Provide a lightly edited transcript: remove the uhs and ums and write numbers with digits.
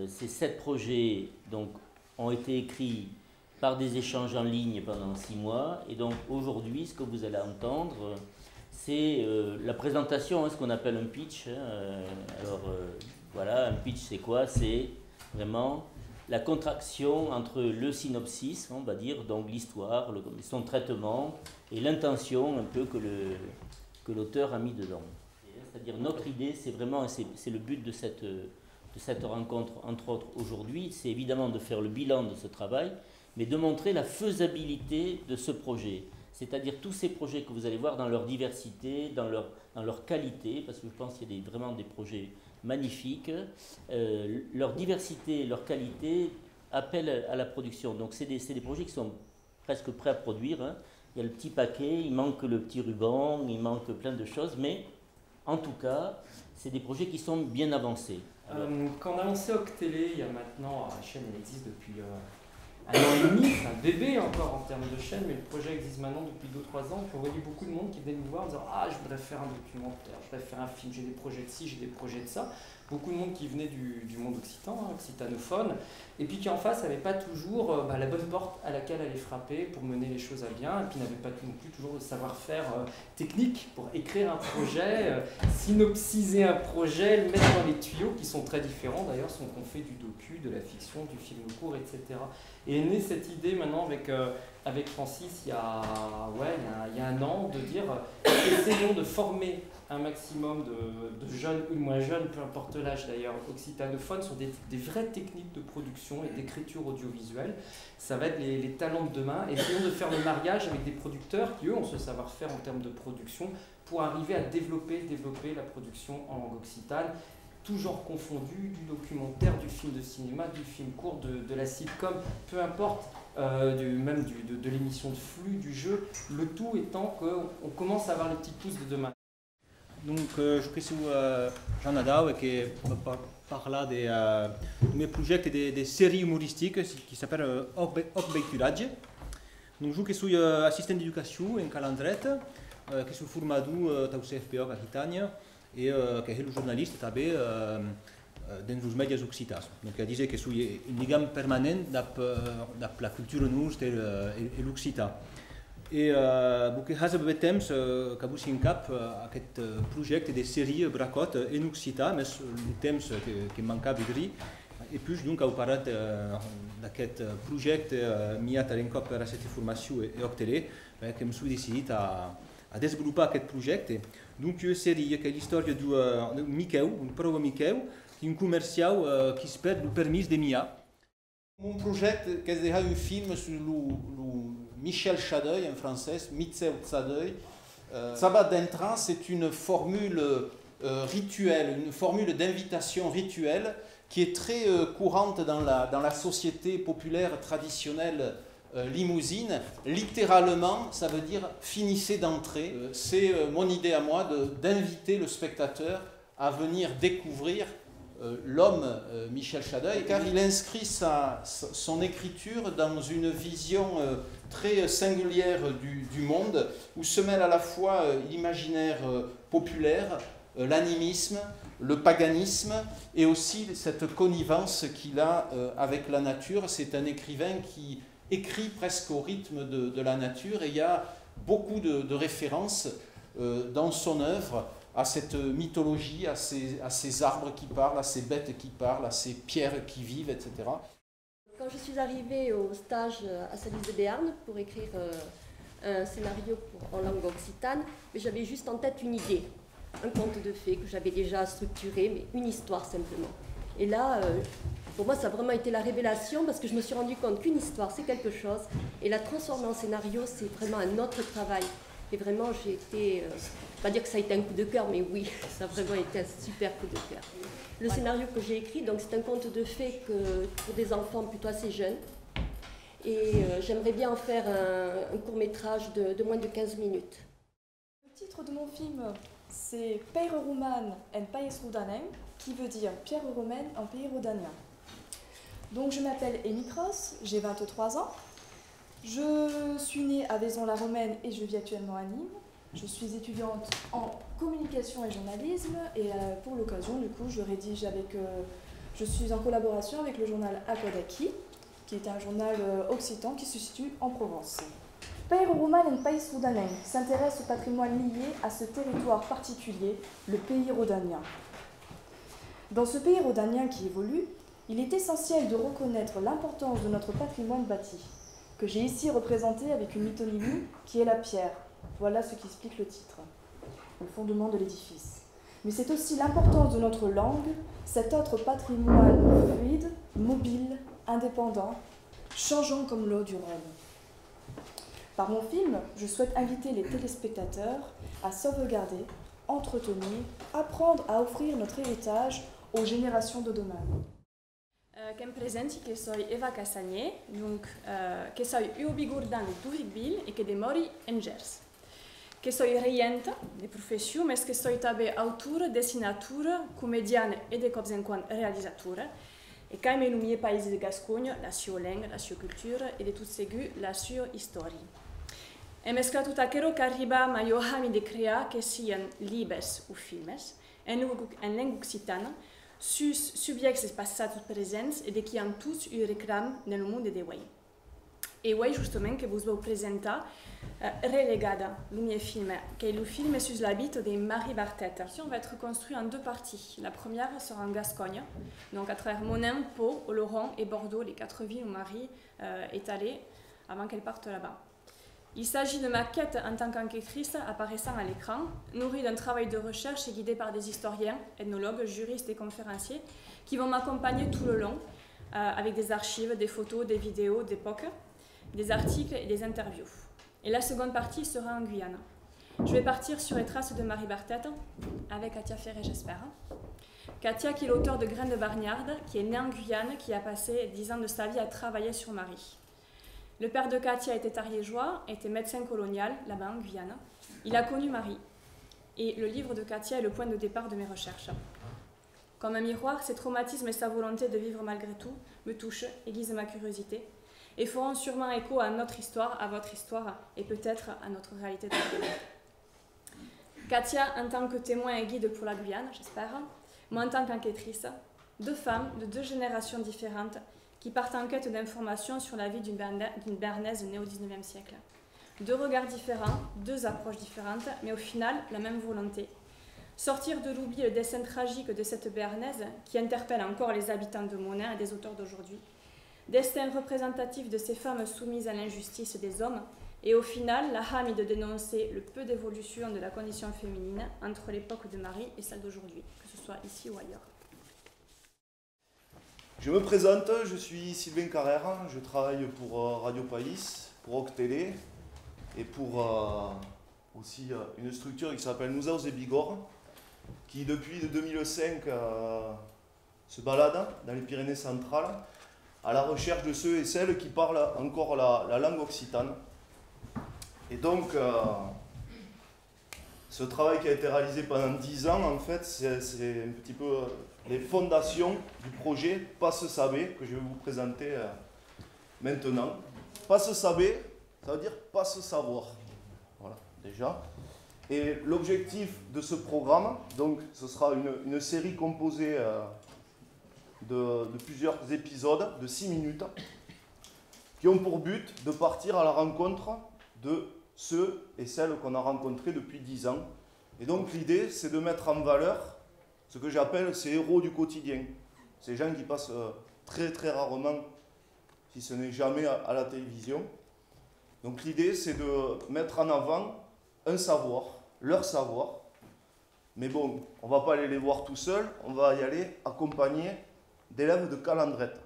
Ces 7 projets donc, ont été écrits par des échanges en ligne pendant 6 mois. Et donc aujourd'hui, ce que vous allez entendre, c'est la présentation, hein, ce qu'on appelle un pitch. Voilà, un pitch c'est quoi? C'est vraiment la contraction entre le synopsis, on va dire, donc l'histoire, son traitement, et l'intention un peu que l'auteur a mis dedans. C'est-à-dire notre idée, c'est vraiment, c'est le but de cette rencontre, entre autres aujourd'hui, c'est évidemment de faire le bilan de ce travail, mais de montrer la faisabilité de ce projet. C'est-à-dire tous ces projets que vous allez voir dans leur diversité, dans leur qualité, parce que je pense qu'il y a vraiment des projets magnifiques, leur diversité, leur qualité appellent à la production. Donc c'est des projets qui sont presque prêts à produire, hein. Il y a le petit paquet, il manque le petit ruban, il manque plein de choses, mais en tout cas, c'est des projets qui sont bien avancés. Quand on a lancé Octélé, il y a maintenant, la chaîne elle existe depuis 1 an et demi, c'est un bébé encore en termes de chaîne, mais le projet existe maintenant depuis 2-3 ans. Puis on voyait beaucoup de monde qui venait nous voir en disant « Ah, je voudrais faire un documentaire, je voudrais faire un film, j'ai des projets de ci, j'ai des projets de ça ». Beaucoup de monde qui venait du monde occitan, hein, occitanophone, et puis qui en face n'avait pas toujours la bonne porte à laquelle aller frapper pour mener les choses à bien, et puis n'avait pas non plus toujours le savoir-faire technique pour écrire un projet, synopsiser un projet, le mettre dans les tuyaux, qui sont très différents d'ailleurs, sont qu'on fait du docu, de la fiction, du film court, etc. Et est née cette idée maintenant avec Francis il y a 1 an de dire essayons de former un maximum de jeunes ou de moins jeunes, peu importe l'âge d'ailleurs, occitanophones, sur des vraies techniques de production et d'écriture audiovisuelle. Ça va être les talents de demain. Et essayons de faire le mariage avec des producteurs qui eux ont ce savoir-faire en termes de production pour arriver à développer la production en langue occitane, tout genre confondu, du documentaire, du film de cinéma, du film court, de la sitcom, peu importe, de l'émission de flux, du jeu, le tout étant qu'on commence à avoir les petites pousses de demain. Donc, je suis Jean Nadao et qui parle de mes projets des séries humoristiques qui s'appellent Ocbeiturage. Donc, je suis assistant d'éducation en Calandrette, qui suis formé au CFPO à Aquitania et qui est le journaliste também dans les médias occitans. Donc, il disait que je suis une ligame permanente dans la culture nouce et l'occitan. Et beaucoup de temps que vous avez cap aquest projet de série bracot en occitan, mais le temps qui manquait de et puis donc au parlat d'aquest projet mis à l'encop per cette formation et Octélé, que me suis décidé à développer aquest projet. Donc une série qui est l'histoire de Miquel, un prova Miquel, qui est un commercial qui se perd le permis de Mia. Mon projet est déjà un film sur Michel Chadeuil en français, Michel Chadeuil. Sabbat d'entrant, c'est une formule rituelle, une formule d'invitation rituelle qui est très courante dans la société populaire traditionnelle limousine. Littéralement, ça veut dire finissez d'entrer. C'est mon idée à moi d'inviter le spectateur à venir découvrir l'homme Michel Chadeuil, car il inscrit son écriture dans une vision très singulière du monde, où se mêle à la fois l'imaginaire populaire, l'animisme, le paganisme, et aussi cette connivence qu'il a avec la nature. C'est un écrivain qui écrit presque au rythme de la nature, et il y a beaucoup de références dans son œuvre à cette mythologie, à ces arbres qui parlent, à ces bêtes qui parlent, à ces pierres qui vivent, etc. Quand je suis arrivée au stage à Salis de Béarn pour écrire un scénario en langue occitane, j'avais juste en tête une idée, un conte de fées que j'avais déjà structuré, mais une histoire simplement. Et là, pour moi, ça a vraiment été la révélation parce que je me suis rendu compte qu'une histoire, c'est quelque chose, et la transformer en scénario, c'est vraiment un autre travail. Et vraiment, j'ai été, pas dire que ça a été un coup de cœur, mais oui, ça a vraiment été un super coup de cœur. Le scénario que j'ai écrit, donc c'est un conte de fées pour des enfants plutôt assez jeunes. Et j'aimerais bien en faire un court-métrage de moins de 15 minutes. Le titre de mon film, c'est Pierre Roman en Pays Rodanem, qui veut dire Pierre romaine en pays rhodanien. Donc je m'appelle Amy Cross, j'ai 23 ans. Je suis née à Vaison-la-Romaine et je vis actuellement à Nîmes. Je suis étudiante en communication et journalisme et pour l'occasion, du coup, je rédige avec Je suis en collaboration avec le journal Aquadaki, qui est un journal occitan qui se situe en Provence. Pays Roman et Pays Rhodanien s'intéresse au patrimoine lié à ce territoire particulier, le pays rhodanien. Dans ce pays rhodanien qui évolue, il est essentiel de reconnaître l'importance de notre patrimoine bâti, que j'ai ici représenté avec une métonymie qui est la pierre. Voilà ce qui explique le titre, le fondement de l'édifice. Mais c'est aussi l'importance de notre langue, cet autre patrimoine fluide, mobile, indépendant, changeant comme l'eau du Rhône. Par mon film, je souhaite inviter les téléspectateurs à sauvegarder, entretenir, apprendre à offrir notre héritage aux générations de demain. Che mi presenti che soy Eva Cassagné, donc che soy ubigurdan d'Uvikbil e che demori en Gers. Che soy reienta de profession, mais que soy tabe autor, dessinatura, comediana e de cops en quan realizatura. E ca me numie paesi de Gascogne, la sua lingua, la sua cultura e de tout segu la sua storia. E mescla tutto aquello che arriba ma io ami de crea che sian libres o filmes, en lingua occitana, sus subjects passati presents e de qui han tous eu reclam nel mondo de Wei. E Wei justement che vos vou presentar relegada, le mie film, qui est le film sur l'habit de Marie Barthès. On va être construit en deux parties. La première sera en Gascogne, donc à travers Monin, Pau, Oloron et Bordeaux, les 4 villes où Marie est allée avant qu'elle parte là-bas. Il s'agit de ma quête en tant qu'enquêtrice apparaissant à l'écran, nourrie d'un travail de recherche et guidée par des historiens, ethnologues, juristes et conférenciers qui vont m'accompagner tout le long avec des archives, des photos, des vidéos d'époque, des articles et des interviews. Et la seconde partie sera en Guyane. Je vais partir sur les traces de Marie Barthès avec Katia Ferré, j'espère. Katia qui est l'auteur de Graines de Bargnarde, qui est née en Guyane, qui a passé 10 ans de sa vie à travailler sur Marie. Le père de Katia était ariégeois, était médecin colonial, là-bas en Guyane. Il a connu Marie. Et le livre de Katia est le point de départ de mes recherches. Comme un miroir, ses traumatismes et sa volonté de vivre malgré tout me touchent, aiguisent ma curiosité et feront sûrement écho à notre histoire, à votre histoire et peut-être à notre réalité d'aujourd'hui. Katia, en tant que témoin et guide pour la Guyane, j'espère, moi en tant qu'enquêtrice, deux femmes de 2 générations différentes qui partent en quête d'informations sur la vie d'une Bernaise née au XIXe siècle. 2 regards différents, 2 approches différentes, mais au final, la même volonté. Sortir de l'oubli le destin tragique de cette Bernaise qui interpelle encore les habitants de Monin et des auteurs d'aujourd'hui. Destin représentatif de ces femmes soumises à l'injustice des hommes et au final, la hame de dénoncer le peu d'évolution de la condition féminine entre l'époque de Marie et celle d'aujourd'hui, que ce soit ici ou ailleurs. Je me présente, je suis Sylvain Carrère, je travaille pour Radio Pays, pour Octélé et pour aussi une structure qui s'appelle Nous Aus et Bigorre, qui depuis 2005 se balade dans les Pyrénées centrales à la recherche de ceux et celles qui parlent encore la langue occitane. Et donc, ce travail qui a été réalisé pendant 10 ans, en fait, c'est un petit peu les fondations du projet Passe Sabé, que je vais vous présenter maintenant. Passe Sabé, ça veut dire Passe Savoir. Voilà, déjà. Et l'objectif de ce programme, donc, ce sera une série composée de plusieurs épisodes de 6 minutes qui ont pour but de partir à la rencontre de ceux et celles qu'on a rencontrés depuis 10 ans. Et donc l'idée, c'est de mettre en valeur ce que j'appelle ces héros du quotidien. Ces gens qui passent très très rarement, si ce n'est jamais, à la télévision. Donc l'idée, c'est de mettre en avant un savoir, leur savoir. Mais bon, on ne va pas aller les voir tout seuls, on va y aller accompagné d'élèves de Calandrette.